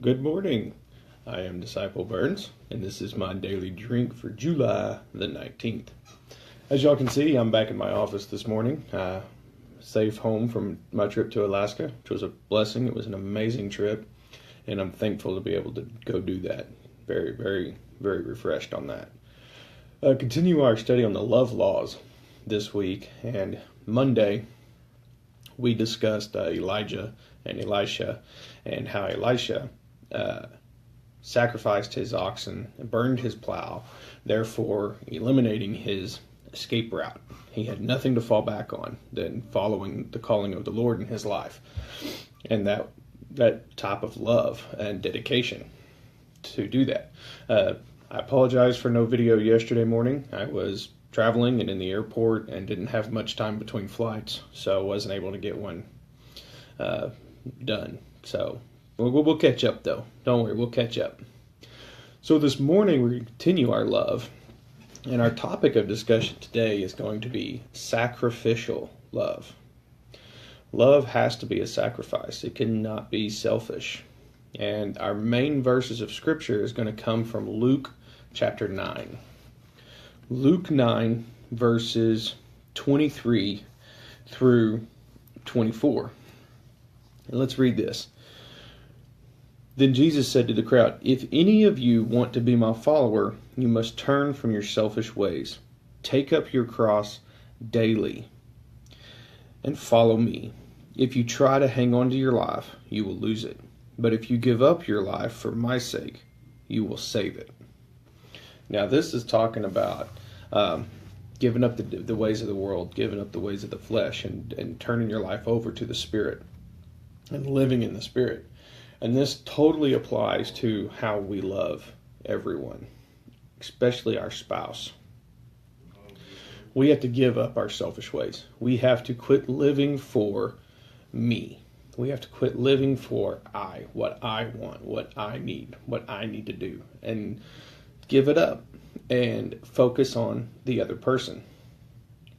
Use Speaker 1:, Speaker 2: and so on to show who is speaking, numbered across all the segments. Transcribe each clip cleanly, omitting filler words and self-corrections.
Speaker 1: Good morning. I am Disciple Burns, and this is my daily drink for July the 19th. As y'all can see, I'm back in my office this morning, safe home from my trip to Alaska, which was a blessing. It was an amazing trip, and I'm thankful to be able to go do that. Very, very, very refreshed on that. Continue our study on the love laws this week, and Monday we discussed Elijah and Elisha and how Elisha sacrificed his oxen and burned his plow, therefore eliminating his escape route. He had nothing to fall back on than following the calling of the Lord in his life, and that type of love and dedication to do that. I apologize for no video yesterday morning. I was traveling and in the airport and didn't have much time between flights, so I wasn't able to get one done. So we'll catch up though. Don't worry, we'll catch up. So this morning we continue our love, and our topic of discussion today is going to be sacrificial love. Love has to be a sacrifice. It cannot be selfish. And our main verses of scripture is going to come from Luke chapter 9. Luke 9 verses 23 through 24. And let's read this. Then Jesus said to the crowd, "If any of you want to be my follower, you must turn from your selfish ways. Take up your cross daily and follow me. If you try to hang on to your life, you will lose it. But if you give up your life for my sake, you will save it." Now this is talking about giving up the ways of the world, giving up the ways of the flesh, and turning your life over to the Spirit and living in the Spirit. And this totally applies to how we love everyone, especially our spouse. We have to give up our selfish ways. We have to quit living for me. We have to quit living for what I want, what I need to do, and give it up and focus on the other person.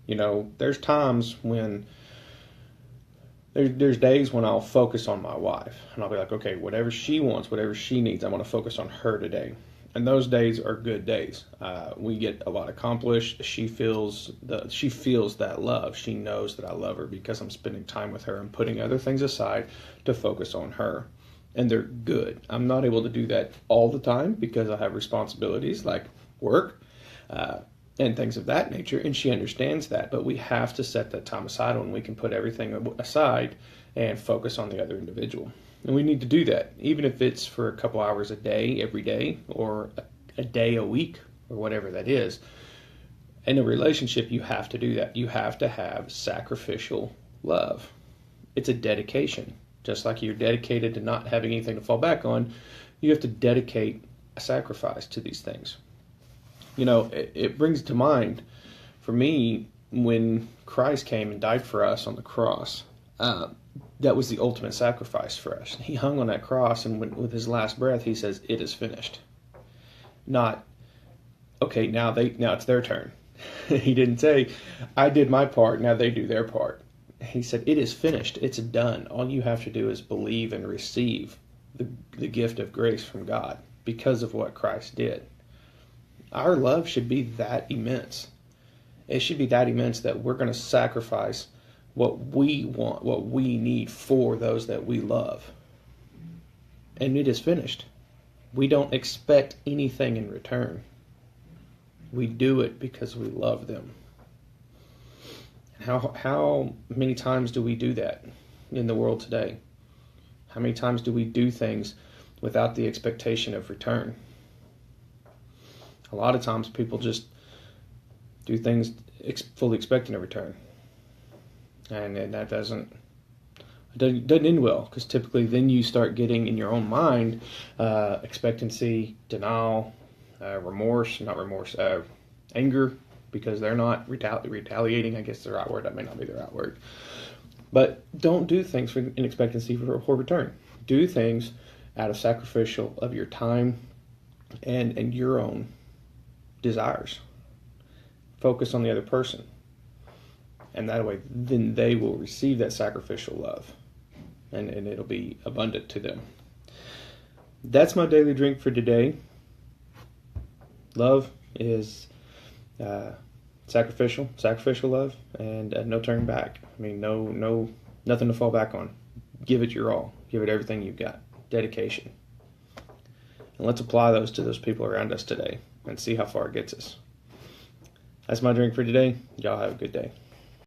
Speaker 1: You know, there's times when there's days when I'll focus on my wife, and I'll be like, okay, whatever she wants, whatever she needs, I want to focus on her today. And those days are good days. We get a lot accomplished. She feels that love. She knows that I love her because I'm spending time with her and putting other things aside to focus on her. And they're good. I'm not able to do that all the time because I have responsibilities like work and things of that nature, and she understands that. But we have to set that time aside when we can put everything aside and focus on the other individual. And we need to do that, even if it's for a couple hours a day, every day, or a day a week, or whatever that is. In a relationship, you have to do that. You have to have sacrificial love. It's a dedication. Just like you're dedicated to not having anything to fall back on, you have to dedicate a sacrifice to these things. You know, it brings to mind, for me, when Christ came and died for us on the cross, that was the ultimate sacrifice for us. He hung on that cross, and with his last breath, he says, "It is finished." Not, okay, now it's their turn. He didn't say, "I did my part, now they do their part." He said, "It is finished. It's done. All you have to do is believe and receive the gift of grace from God because of what Christ did." Our love should be that immense. It should be that immense that we're going to sacrifice what we want, what we need for those that we love. And it is finished. We don't expect anything in return. We do it because we love them. How many times do we do that in the world today? How many times do we do things without the expectation of return? A lot of times people just do things fully expecting a return. And that doesn't end well, because typically then you start getting in your own mind expectancy, denial, anger, because they're not retaliating. I guess the right word. That may not be the right word. But don't do things in expectancy for return. Do things out of sacrificial of your time and your own desires. Focus on the other person. And that way, then they will receive that sacrificial love. And it'll be abundant to them. That's my daily drink for today. Love is sacrificial love, and no turning back. I mean, nothing to fall back on. Give it your all. Give it everything you've got. Dedication. And let's apply those to those people around us today and see how far it gets us. That's my drink for today. Y'all have a good day.